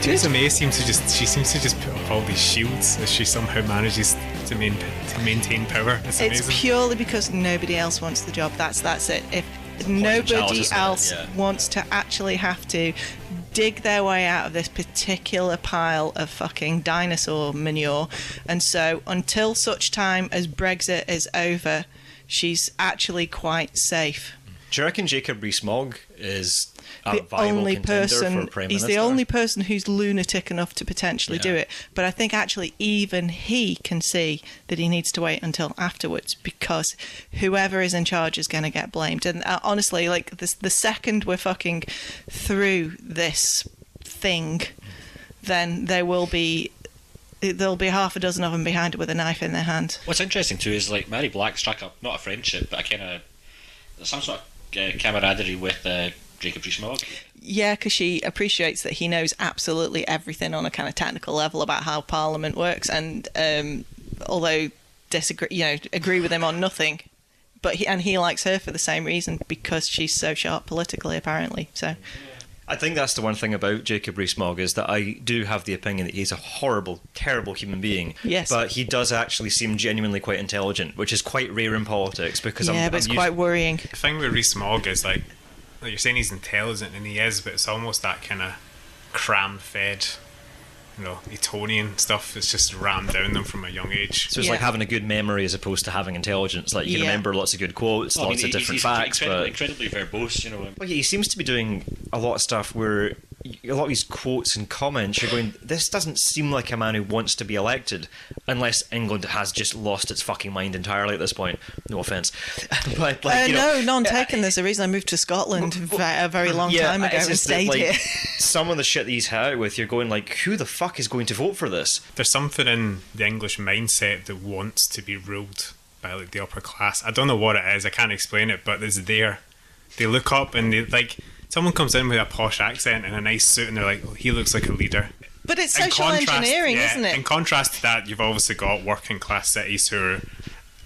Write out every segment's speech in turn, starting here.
Theresa May seems to just put up all these shields as she somehow manages to maintain power. It's amazing. Purely because nobody else wants the job. That's it. If nobody else wants to actually have to dig their way out of this particular pile of fucking dinosaur manure, and so until such time as Brexit is over, she's actually quite safe. Do you reckon Jacob Rees-Mogg is the only person? He's the only person who's lunatic enough to potentially do it. But I think actually even he can see that he needs to wait until afterwards, because whoever is in charge is going to get blamed. And honestly, like the second we're fucking through this thing, then there'll be half a dozen of them behind it with a knife in their hand. What's interesting too is like Mary Black struck up not a friendship, but a kind of some sort of camaraderie with Jacob Rees-Mogg. Yeah, because she appreciates that he knows absolutely everything on a kind of technical level about how Parliament works, and although agree with him on nothing, but he likes her for the same reason, because she's so sharp politically, apparently. So. I think that's the one thing about Jacob Rees-Mogg, is that I do have the opinion that he's a horrible, terrible human being. Yes. But he does actually seem genuinely quite intelligent, which is quite rare in politics, because it's quite worrying. The thing with Rees-Mogg is like you're saying he's intelligent, and he is, but it's almost that kind of cram-fed, Etonian stuff. It's just rammed down them from a young age. So it's like having a good memory as opposed to having intelligence. Like you can remember lots of good quotes, lots of different facts. He's incredibly verbose, Well, he seems to be doing a lot of stuff where a lot of these quotes and comments, you're going, this doesn't seem like a man who wants to be elected, unless England has just lost its fucking mind entirely at this point. No offence. But no, none taken. There's a reason I moved to Scotland a very long time ago and stayed here. Some of the shit that he's hit out with, you're going like, who the fuck is going to vote for this? There's something in the English mindset that wants to be ruled by like the upper class. I don't know what it is. I can't explain it, but it's there. They look up and they like. Someone comes in with a posh accent and a nice suit, and they're like, oh, he looks like a leader. But it's social engineering, isn't it? In contrast to that, you've obviously got working class cities who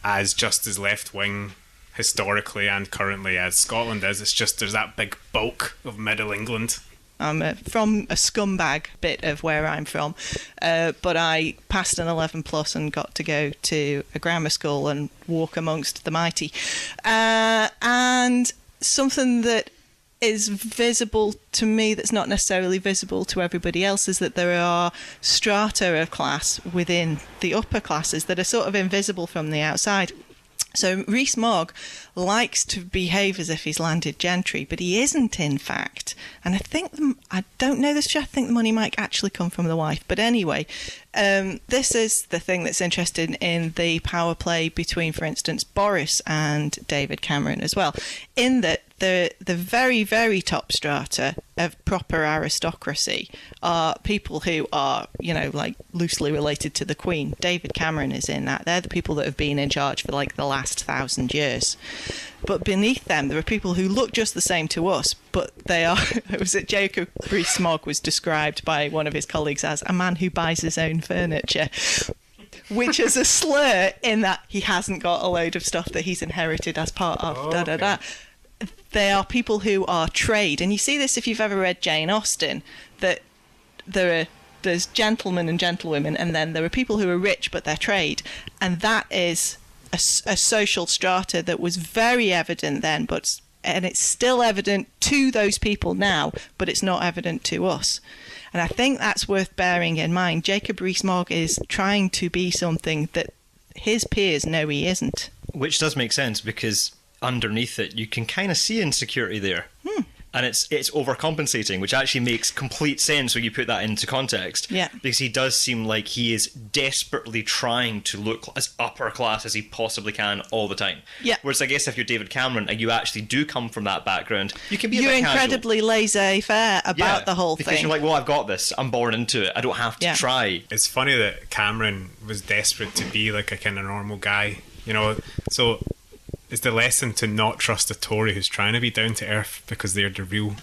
are just as left-wing historically and currently as Scotland is. It's just there's that big bulk of middle England. I'm from a scumbag bit of where I'm from, but I passed an 11 plus and got to go to a grammar school and walk amongst the mighty. And something that is visible to me that's not necessarily visible to everybody else is that there are strata of class within the upper classes that are sort of invisible from the outside. So Rees-Mogg likes to behave as if he's landed gentry, but he isn't, in fact. And I don't know this, I think the money might actually come from the wife. But anyway, this is the thing that's interesting in the power play between, for instance, Boris and David Cameron as well, in that the very, very top strata of proper aristocracy are people who are, like loosely related to the Queen. David Cameron is in that. They're the people that have been in charge for like the last 1,000 years. But beneath them, there are people who look just the same to us, but they are. It was that Jacob Rees-Mogg was described by one of his colleagues as a man who buys his own furniture, which is a slur in that he hasn't got a load of stuff that he's inherited as part of da-da-da. They are people who are trade, and you see this if you've ever read Jane Austen, that there's gentlemen and gentlewomen, and then there are people who are rich but they're trade, and that is a social strata that was very evident then, and it's still evident to those people now, but it's not evident to us. And I think that's worth bearing in mind. Jacob Rees-Mogg is trying to be something that his peers know he isn't. Which does make sense, because underneath it you can kind of see insecurity there. And it's overcompensating, which actually makes complete sense when you put that into context. Yeah. Because he does seem like he is desperately trying to look as upper class as he possibly can all the time. Yeah. Whereas I guess if you're David Cameron and you actually do come from that background, you can be a bit incredibly laissez-faire about the whole thing. Because you're like, well, I've got this. I'm born into it. I don't have to try. It's funny that Cameron was desperate to be like a kind of normal guy, so is the lesson to not trust a Tory who's trying to be down to earth, because they're the real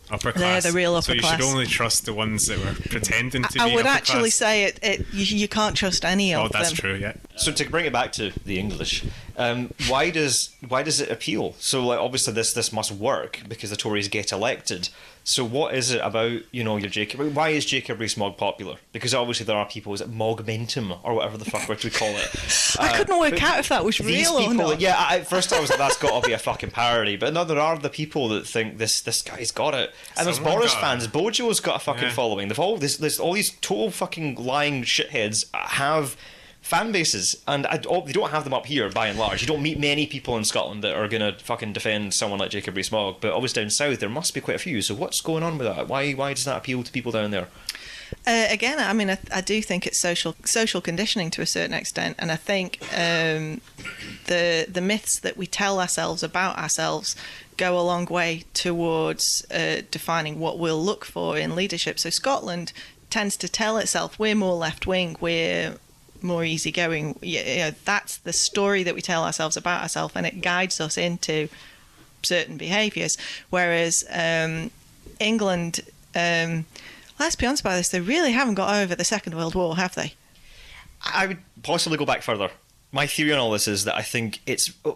upper class. They're the real upper class. So you should only trust the ones that were pretending to be upper class. I would actually say you can't trust any of them. Oh, that's true, yeah. So to bring it back to the English, why does it appeal? So like obviously this must work because the Tories get elected. So what is it about your Jacob? Why is Jacob Rees-Mogg popular? Because obviously there are people, is it Mogmentum or whatever the fuck we call it? I couldn't work out if that was real or not. Yeah, at first I was like, that's got to be a fucking parody. But no, there are the people that think this guy's got it. And there's Boris fans. Bojo's got a fucking following. They've all all these total fucking lying shitheads have fan bases, and they don't have them up here by and large. You don't meet many people in Scotland that are going to fucking defend someone like Jacob Rees-Mogg, but always down south there must be quite a few. So what's going on with that? Why does that appeal to people down there? Again, I mean, I do think it's social conditioning to a certain extent, and I think the myths that we tell ourselves about ourselves go a long way towards defining what we'll look for in leadership. So Scotland tends to tell itself we're more left-wing, we're more easygoing. That's the story that we tell ourselves about ourselves, and it guides us into certain behaviours. Whereas England, let's be honest about this, they really haven't got over the Second World War, have they? I would possibly go back further. My theory on all this is that I think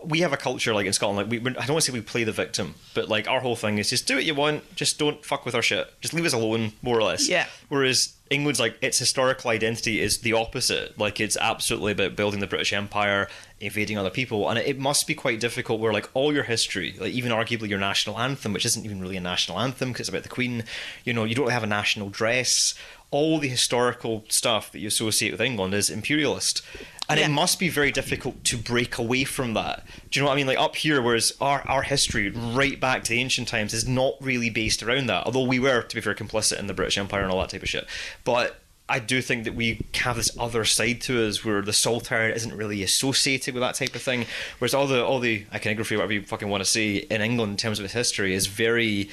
we have a culture like in Scotland, like I don't want to say we play the victim, but like our whole thing is just do what you want, just don't fuck with our shit, just leave us alone, more or less. Yeah. Whereas England's like, its historical identity is the opposite. Like it's absolutely about building the British Empire, invading other people, and it must be quite difficult where like all your history, like even arguably your national anthem, which isn't even really a national anthem because it's about the Queen, you don't really have a national dress. All the historical stuff that you associate with England is imperialist. And it must be very difficult to break away from that. Do you know what I mean? Like up here, whereas our history right back to the ancient times is not really based around that. Although we were, to be fair, complicit in the British Empire and all that type of shit. But I do think that we have this other side to us where the Saltire isn't really associated with that type of thing. Whereas all the iconography, whatever you fucking want to say, in England in terms of its history is very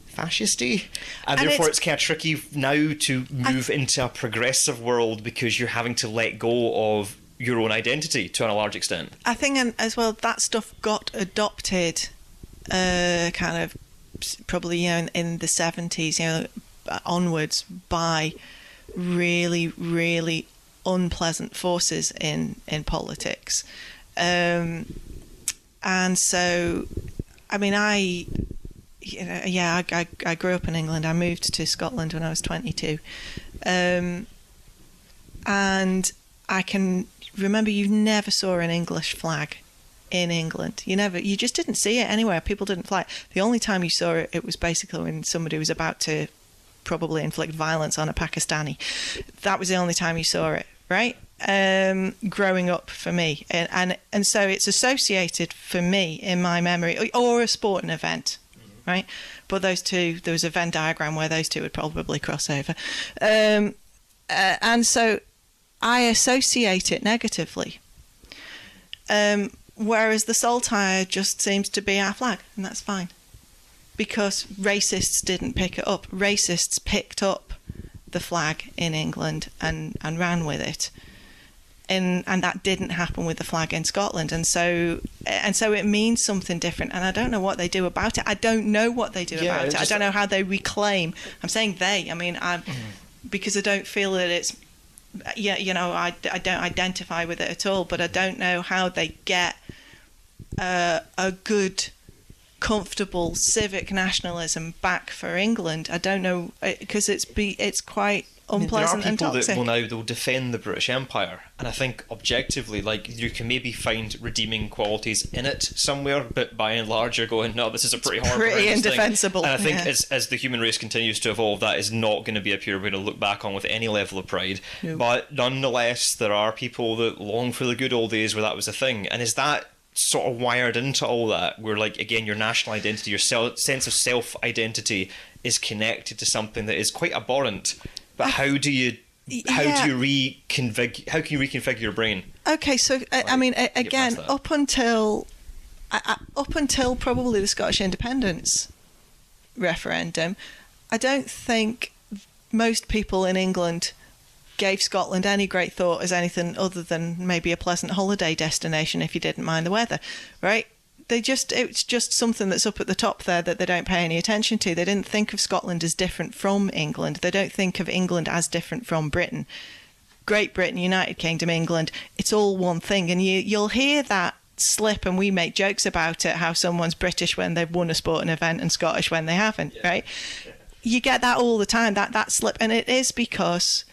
fascisty, and therefore it's kind of tricky now to move into a progressive world because you're having to let go of your own identity to a large extent. I think, and as well, that stuff got adopted kind of probably in the 70s onwards by really, really unpleasant forces in politics, and so I mean I grew up in England. I moved to Scotland when I was 22, and I can remember you never saw an English flag in England. You just didn't see it anywhere. People didn't fly it. The only time you saw it was basically when somebody was about to probably inflict violence on a Pakistani. That was the only time you saw it, right? Growing up for me, and so it's associated for me in my memory, or a sporting event. Right, but those two, there was a Venn diagram where those two would probably cross over, and so I associate it negatively. Whereas the Saltire just seems to be our flag, and that's fine, because racists didn't pick it up. Racists picked up the flag in England and ran with it. And that didn't happen with the flag in Scotland, and so it means something different. And I don't know what they do about it. I don't know what they do about it. I don't know how they reclaim. I'm saying they. I mean, because I don't feel that it's. I don't identify with it at all. But I don't know how they get a good, comfortable civic nationalism back for England. I don't know, because it's quite unpleasant and toxic. There are people that they'll defend the British Empire, and I think objectively, like, you can maybe find redeeming qualities in it somewhere, but by and large you're going, no, this is a pretty indefensible thing. And I think as the human race continues to evolve, that is not going to be a period we're going to look back on with any level of pride. No. But nonetheless, there are people that long for the good old days where that was a thing. And is that sort of wired into all that, where, like, again, your national identity, your sense of self-identity is connected to something that is quite abhorrent? But how can you reconfigure your brain? Okay, so I mean, again, up until probably the Scottish independence referendum, I don't think most people in England gave Scotland any great thought as anything other than maybe a pleasant holiday destination if you didn't mind the weather, right? It's just something that's up at the top there that they don't pay any attention to. They didn't think of Scotland as different from England. They don't think of England as different from Britain. Great Britain, United Kingdom, England, it's all one thing. And you'll hear that slip, and we make jokes about it, how someone's British when they've won a sporting event and Scottish when they haven't, right? You get that all the time, that slip. And it is because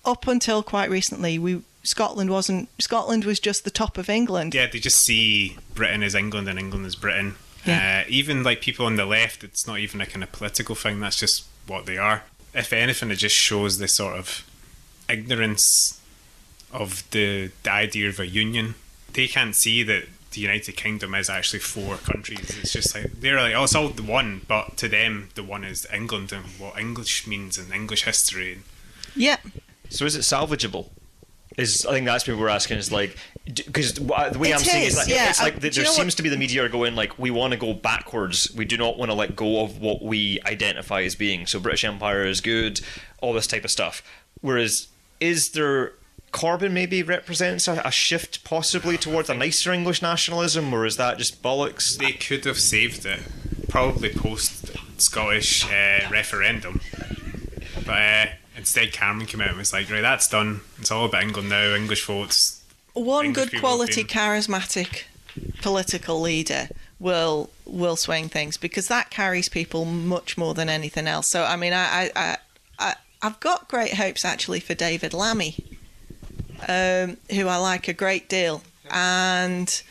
up until quite recently, Scotland was just the top of England. Yeah, they just see Britain as England and England as Britain. Yeah. Even like people on the left, it's not even a kind of political thing, that's just what they are. If anything, it just shows the sort of ignorance of the idea of a union. They can't see that the United Kingdom is actually 4 countries. It's just like, they're like, oh, it's all the one, but to them, the one is England and what English means and English history. Yeah. So is it salvageable? I think that's what we're asking, is like, because the way I'm seeing it is like, it's like there seems to be the media are going like, we want to go backwards, we do not want to let go of what we identify as being, so British Empire is good, all this type of stuff. Whereas, is there, Corbyn maybe represents a shift possibly towards a nicer English nationalism, or is that just bollocks? They could have saved it, probably post Scottish referendum, but instead Cameron came out and was like, right, that's done, it's all about England now, English votes. One English good quality charismatic political leader will swing things, because that carries people much more than anything else. So I mean, I've got great hopes actually for David Lammy, who I like a great deal, and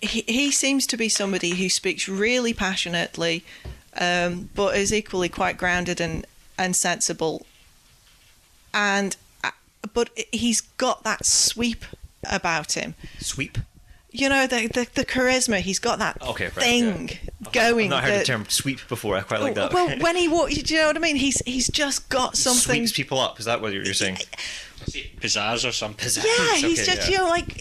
he seems to be somebody who speaks really passionately, but is equally quite grounded and sensible, but he's got that sweep about him. Sweep? You know, the charisma. He's got that thing going. I've not heard the term sweep before. I quite like that. Well, when he walks, do you know what I mean? He's just got something. Sweeps people up. Is that what you're saying? Pizzazz or something. Yeah, he's just, you know, like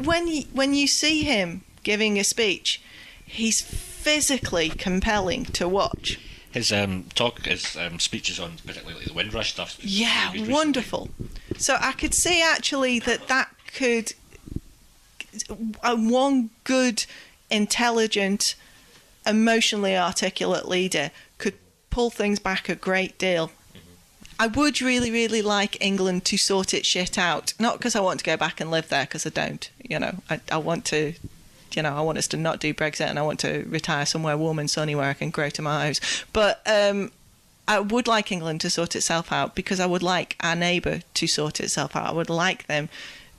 when you see him giving a speech, he's physically compelling to watch. His speeches on particularly the Windrush stuff. Yeah, wonderful. So I could see actually that could, one good, intelligent, emotionally articulate leader could pull things back a great deal. I would really, really like England to sort its shit out. Not because I want to go back and live there, because I don't. You know, I want to. You know, I want us to not do Brexit, and I want to retire somewhere warm and sunny where I can grow tomatoes. But I would like England to sort itself out, because I would like our neighbour to sort itself out. I would like them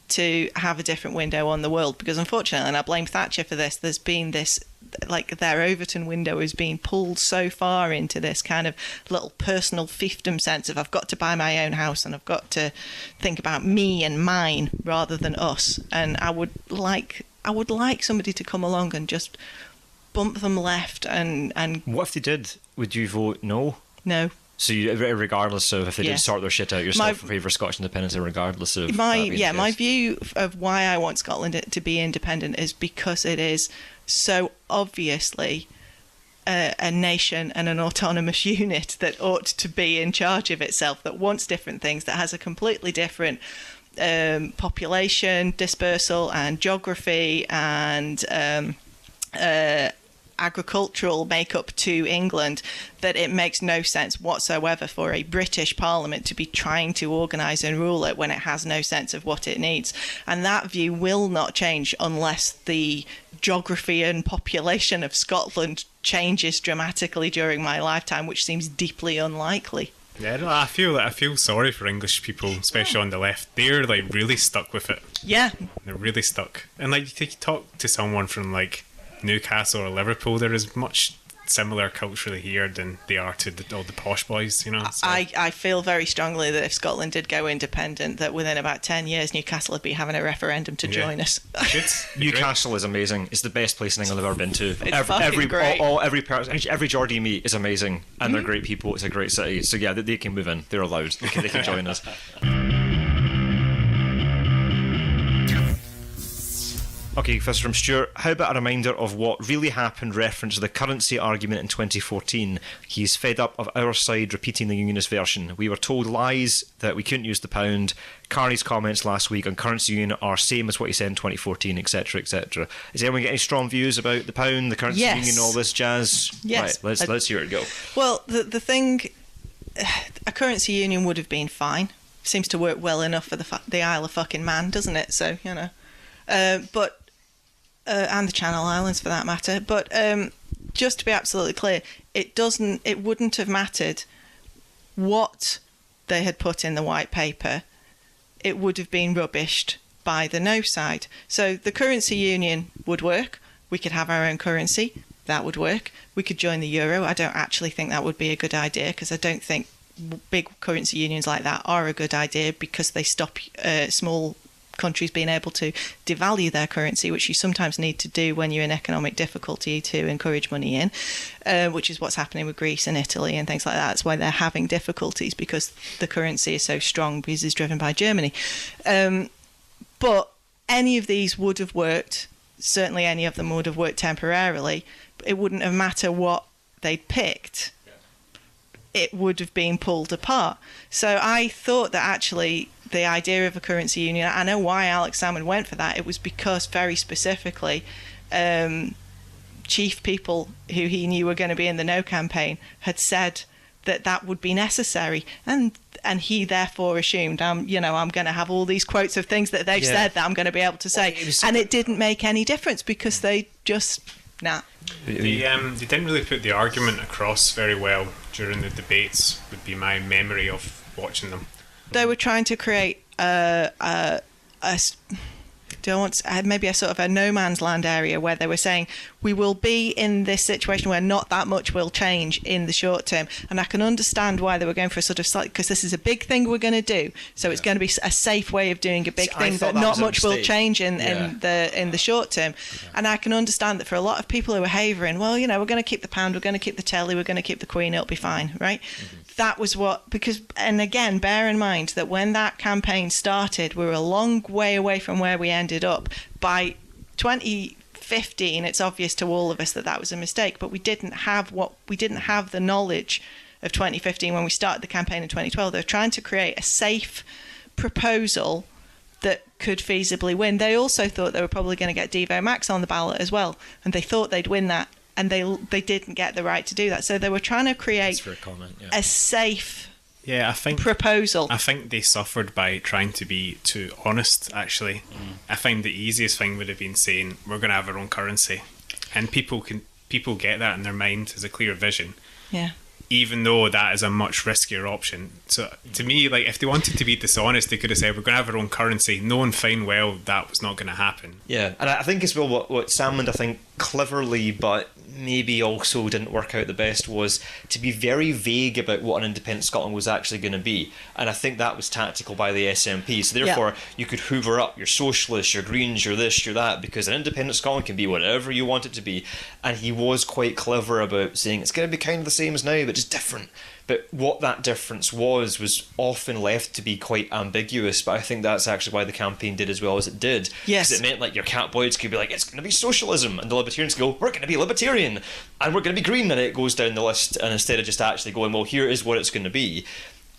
to have a different window on the world, because unfortunately, and I blame Thatcher for this, there's been this, like, their Overton window is being pulled so far into this kind of little personal fiefdom sense of, I've got to buy my own house and I've got to think about me and mine rather than us. And I would like somebody to come along and just bump them left and What if they did? Would you vote no? No. So you, regardless of if they did sort their shit out, you're still in favour of Scottish independence, regardless of my view of why I want Scotland to be independent is because it is so obviously a nation and an autonomous unit that ought to be in charge of itself, that wants different things, that has a completely different population dispersal and geography and agricultural makeup to England, that it makes no sense whatsoever for a British Parliament to be trying to organise and rule it when it has no sense of what it needs. And that view will not change unless the geography and population of Scotland changes dramatically during my lifetime, which seems deeply unlikely. Yeah, no, I feel sorry for English people, especially on the left. They're like really stuck with it. Yeah, they're really stuck. And like, you talk to someone from like Newcastle or Liverpool, there is much similar culturally here than they are to all the posh boys, you know. So. I feel very strongly that if Scotland did go independent, that within about 10 years Newcastle would be having a referendum to join us. Newcastle is amazing. It's the best place in England I've ever been to. Every Geordie you meet is amazing, and they're great people. It's a great city. So yeah, they can move in. They're allowed. They can join us. Okay, this is from Stuart. How about a reminder of what really happened reference to the currency argument in 2014? He's fed up of our side repeating the unionist version. We were told lies that we couldn't use the pound. Carney's comments last week on currency union are same as what he said in 2014, etc., etc. Does anyone get any strong views about the pound, the currency union, all this jazz? Yes. Right, let's hear it go. Well, the thing... a currency union would have been fine. Seems to work well enough for the Isle of fucking Man, doesn't it? So, you know. And the Channel Islands for that matter. But just to be absolutely clear, it wouldn't have mattered what they had put in the white paper. It would have been rubbished by the no side. So the currency union would work. We could have our own currency. That would work. We could join the euro. I don't actually think that would be a good idea, because I don't think big currency unions like that are a good idea, because they stop small countries being able to devalue their currency, which you sometimes need to do when you're in economic difficulty to encourage money in, which is what's happening with Greece and Italy and things like that. That's why they're having difficulties, because the currency is so strong because it's driven by Germany. But any of these would have worked. Certainly any of them would have worked temporarily. It wouldn't have mattered what they'd picked. It would have been pulled apart. So I thought that actually the idea of a currency union, I know why Alex Salmond went for that. It was because very specifically chief people who he knew were going to be in the No campaign had said that would be necessary, and he therefore assumed I'm going to have all these quotes of things that they've said that I'm going to be able to say, and it didn't make any difference because they just They didn't really put the argument across very well during the debates, would be my memory of watching them. They were trying to create maybe a sort of a no man's land area where they were saying we will be in this situation where not that much will change in the short term. And I can understand why they were going for a sort of slight, because this is a big thing we're going to do, so it's going to be a safe way of doing a big thing that not much will change in the short term. And I can understand that for a lot of people who are havering, well, we're going to keep the pound, we're going to keep the telly, we're going to keep the Queen, it'll be fine, right? That was and again, bear in mind that when that campaign started, we were a long way away from where we ended up. By 2015, it's obvious to all of us that was a mistake, but we didn't have the knowledge of 2015 when we started the campaign in 2012. They were trying to create a safe proposal that could feasibly win. They also thought they were probably going to get Devo Max on the ballot as well, and they thought they'd win that. And they didn't get the right to do that. So they were trying to create a safe proposal. I think they suffered by trying to be too honest, actually. I find the easiest thing would have been saying, we're going to have our own currency. And people get that in their mind as a clear vision. Yeah. Even though that is a much riskier option. So to me, if they wanted to be dishonest, they could have said, we're going to have our own currency, knowing fine well that was not going to happen. Yeah, and I think as well what Salmond, I think, cleverly but maybe also didn't work out the best was to be very vague about what an independent Scotland was actually going to be. And I think that was tactical by the SNP. So therefore, you could hoover up your socialists, your Greens, your this, your that, because an independent Scotland can be whatever you want it to be. And he was quite clever about saying it's going to be kind of the same as now, but just different. But what that difference was often left to be quite ambiguous. But I think that's actually why the campaign did as well as it did. Yes. Because it meant your Cat Boyds could be like, it's going to be socialism. And the Libertarians go, we're going to be libertarian. And we're going to be green. And it goes down the list. And instead of just actually going, well, here is what it's going to be.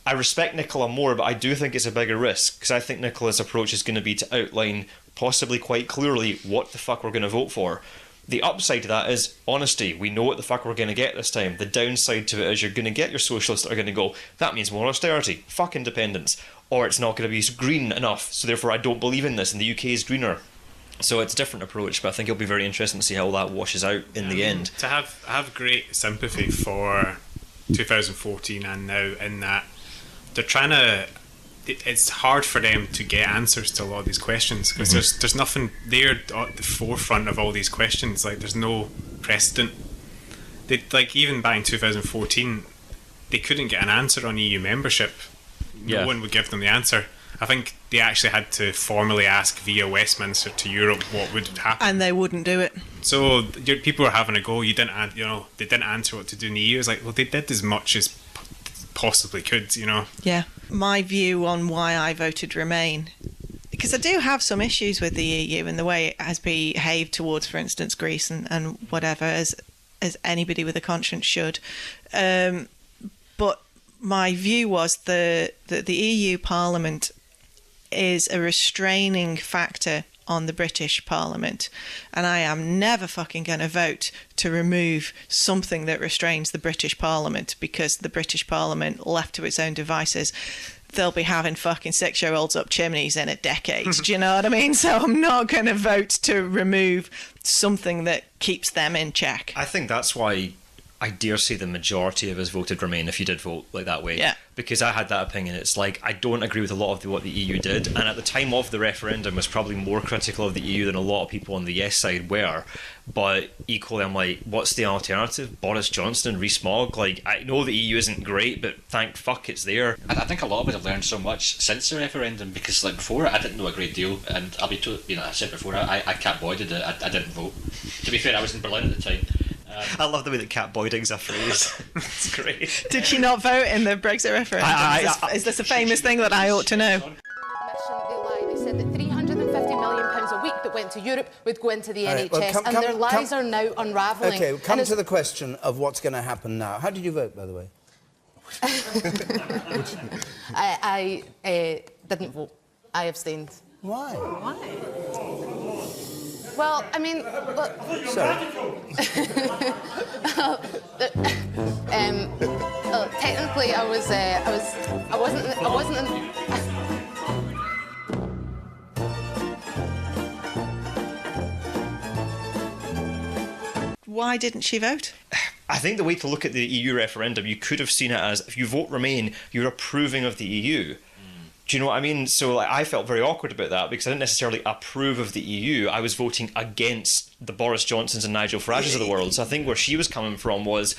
I respect Nicola more, but I do think it's a bigger risk. Because I think Nicola's approach is going to be to outline, possibly quite clearly, what the fuck we're going to vote for. The upside to that is honesty. We know what the fuck we're going to get this time. The downside to it is you're going to get your socialists that are going to go, that means more austerity, fuck independence, or it's not going to be green enough, so therefore I don't believe in this, and the UK is greener. So it's a different approach, but I think it'll be very interesting to see how that washes out in the end. To have great sympathy for 2014 and now, in that they're trying to... It's hard for them to get answers to a lot of these questions, because there's nothing there at the forefront of all these questions. There's no precedent. They even back in 2014, they couldn't get an answer on EU membership. No one would give them the answer. I think they actually had to formally ask via Westminster to Europe what would happen, and they wouldn't do it. So people are having a go. They didn't answer what to do in the EU. It's well, they did as much as possibly could. Yeah. My view on why I voted Remain, because I do have some issues with the EU and the way it has behaved towards, for instance, Greece and whatever, as anybody with a conscience should. But my view was that the EU Parliament is a restraining factor on the British Parliament, and I am never fucking going to vote to remove something that restrains the British Parliament, because the British Parliament, left to its own devices, they'll be having fucking 6-year-olds up chimneys in a decade. Do you know what I mean? So I'm not going to vote to remove something that keeps them in check. I think that's why I dare say the majority of us voted Remain if you did vote like that way. Yeah. Because I had that opinion. It's like, I don't agree with a lot of what the EU did, and at the time of the referendum was probably more critical of the EU than a lot of people on the yes side were. But equally, I'm like, what's the alternative? Boris Johnson and Rees-Mogg? Like, I know the EU isn't great, but thank fuck it's there. I think a lot of us have learned so much since the referendum, because like before I didn't know a great deal, and I'll be I said before, I cat boyded it. I didn't vote. To be fair, I was in Berlin at the time. I love the way that cat boyding's a phrase. It's great. Did she not vote in the Brexit referendum? Is this a famous thing that I ought to know? They said that £350 million a week that went to Europe would go into the NHS, and their lies are now unravelling. OK, come to the question of what's going to happen now. How did you vote, by the way? I didn't vote. I abstained. Why? Well, I mean, look. Sorry. Technically, I wasn't in. Why didn't she vote? I think the way to look at the EU referendum, you could have seen it as, if you vote Remain, you're approving of the EU. Do you know what I mean? So like, I felt very awkward about that, because I didn't necessarily approve of the EU. I was voting against the Boris Johnsons and Nigel Farages of the world. So I think where she was coming from was,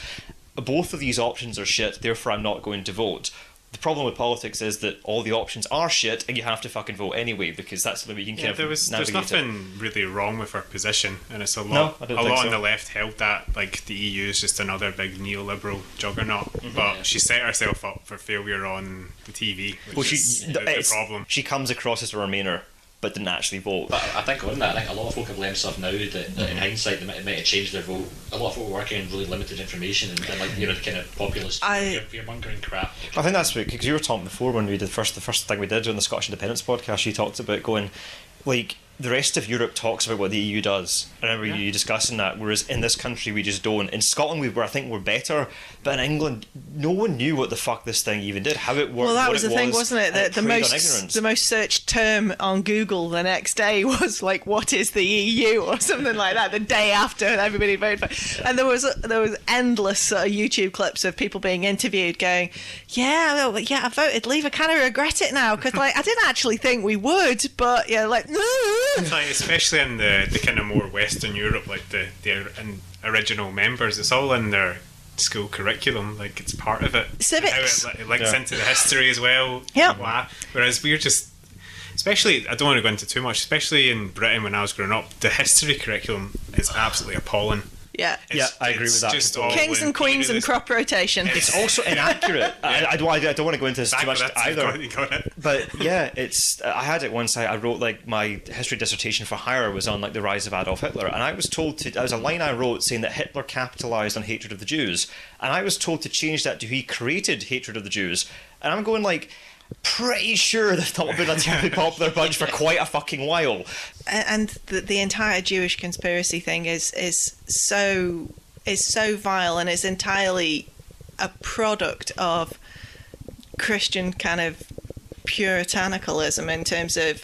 both of these options are shit, therefore I'm not going to vote. The problem with politics is that all the options are shit, and you have to fucking vote anyway, because that's the way you can kind of there's nothing really wrong with her position, and it's a lot on so. The left held that like the EU is just another big neoliberal juggernaut, but she set herself up for failure on the TV, which is the problem. She comes across as a Remainer, but didn't actually vote. But I think on that, I think a lot of folk have learned stuff now that in hindsight they might have changed their vote. A lot of folk were working on really limited information and like the kind of populist fear-mongering crap. I think that's because you were talking before when we did the first thing we did on the Scottish Independence podcast. You talked about going like, the rest of Europe talks about what the EU does. I remember you discussing that, whereas in this country we just don't. In Scotland we're better, but in England no one knew what the fuck this thing even did, how it worked. Well, that was the thing, wasn't it? The most searched term on Google the next day was like, "What is the EU?" or something like that. The day after everybody voted for it. And there was endless YouTube clips of people being interviewed going, "Yeah, I voted Leave. I kind of regret it now, because like I didn't actually think we would, but yeah, like." Like, especially in the kind of more Western Europe, like the original members, it's all in their school curriculum, like it's part of it. Civics. How it links into the history as well. Yeah. Whereas we're just, especially, I don't want to go into too much, especially in Britain when I was growing up, the history curriculum is absolutely appalling. Yeah. I agree with that. Just Kings and queens and crop rotation. It's also inaccurate. I don't want to go into this too much either. You got it. But yeah, I had it once. I wrote like my history dissertation for hire was on like the rise of Adolf Hitler, and I was told to. There was a line I wrote saying that Hitler capitalized on hatred of the Jews, and I was told to change that to he created hatred of the Jews, and I'm going like, pretty sure they've not been a terribly popular bunch for quite a fucking while. And the entire Jewish conspiracy thing is so vile, and is entirely a product of Christian kind of puritanicalism in terms of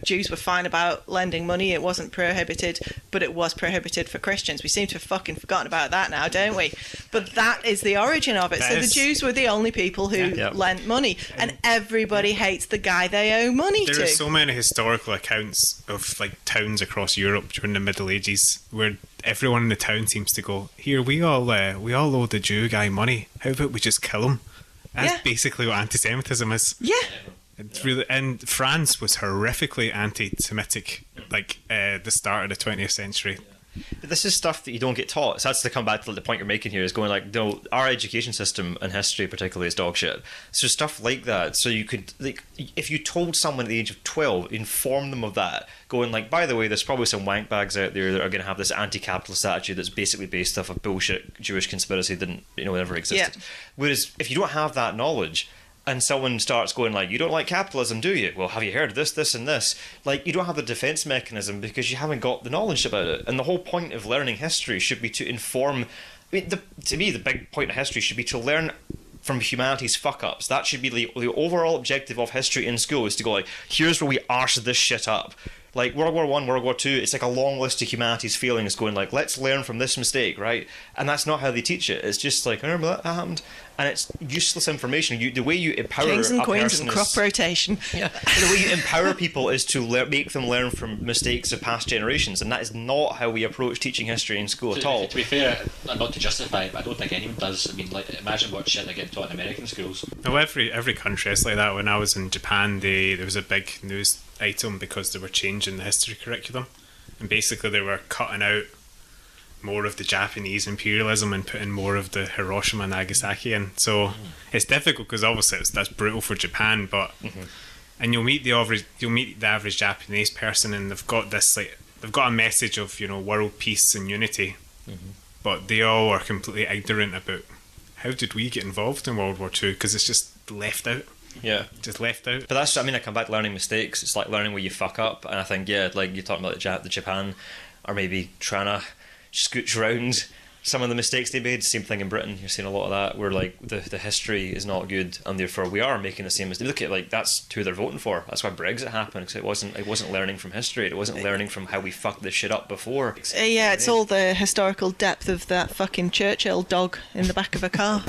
Jews were fine about lending money. It wasn't prohibited, but it was prohibited for Christians. We seem to have fucking forgotten about that now, don't we? But that is the origin of it. So the Jews were the only people who lent money, and everybody hates the guy they owe money to. There are so many historical accounts of like towns across Europe during the Middle Ages where everyone in the town seems to go, "Here, we all owe the Jew guy money. How about we just kill him?" That's basically what anti-Semitism is. Yeah. It's really, and France was horrifically anti-Semitic, like the start of the 20th century. But this is stuff that you don't get taught. So that's to come back to the point you're making here, is going like, no, our education system and history particularly is dog shit. So stuff like that. So you could, like, if you told someone at the age of 12, inform them of that, going like, by the way, there's probably some wank bags out there that are going to have this anti-capitalist attitude that's basically based off a bullshit Jewish conspiracy that never existed. Yeah. Whereas if you don't have that knowledge, and someone starts going like, you don't like capitalism, do you? Well, have you heard of this, this and this? Like, you don't have the defense mechanism because you haven't got the knowledge about it. And the whole point of learning history should be to inform. I mean, to me, the big point of history should be to learn from humanity's fuck-ups. That should be the overall objective of history in school, is to go like, here's where we arse this shit up. Like World War I, World War II, it's like a long list of humanity's failings going like, let's learn from this mistake, right? And that's not how they teach it. It's just like, I remember that happened. And it's useless information. The way you empower Kings and a queens person and crop rotation. Yeah. The way you empower people is to make them learn from mistakes of past generations, and that is not how we approach teaching history in school at all. To be fair, not to justify it, but I don't think anyone does. I mean, like, imagine what shit they get taught in American schools. No, every country is like that. When I was in Japan, there was a big news item because they were changing the history curriculum, and basically they were cutting out more of the Japanese imperialism and putting more of the Hiroshima and Nagasaki in. So it's difficult because obviously that's brutal for Japan, but and you'll meet the average Japanese person, and they've got this they've got a message of world peace and unity, but they all are completely ignorant about how did we get involved in World War II, because it's just left out. Yeah, just left out. But that's, I mean, I come back to learning mistakes. It's like learning where you fuck up, and I think like you're talking about the Japan, or maybe trying to scooch around some of the mistakes they made. Same thing in Britain. You're seeing a lot of that, where like the history is not good, and therefore we are making the same mistake. Look at like that's who they're voting for. That's why Brexit happened, because it wasn't learning from history. It wasn't learning from how we fucked this shit up before. Yeah, it's all the historical depth of that fucking Churchill dog in the back of a car.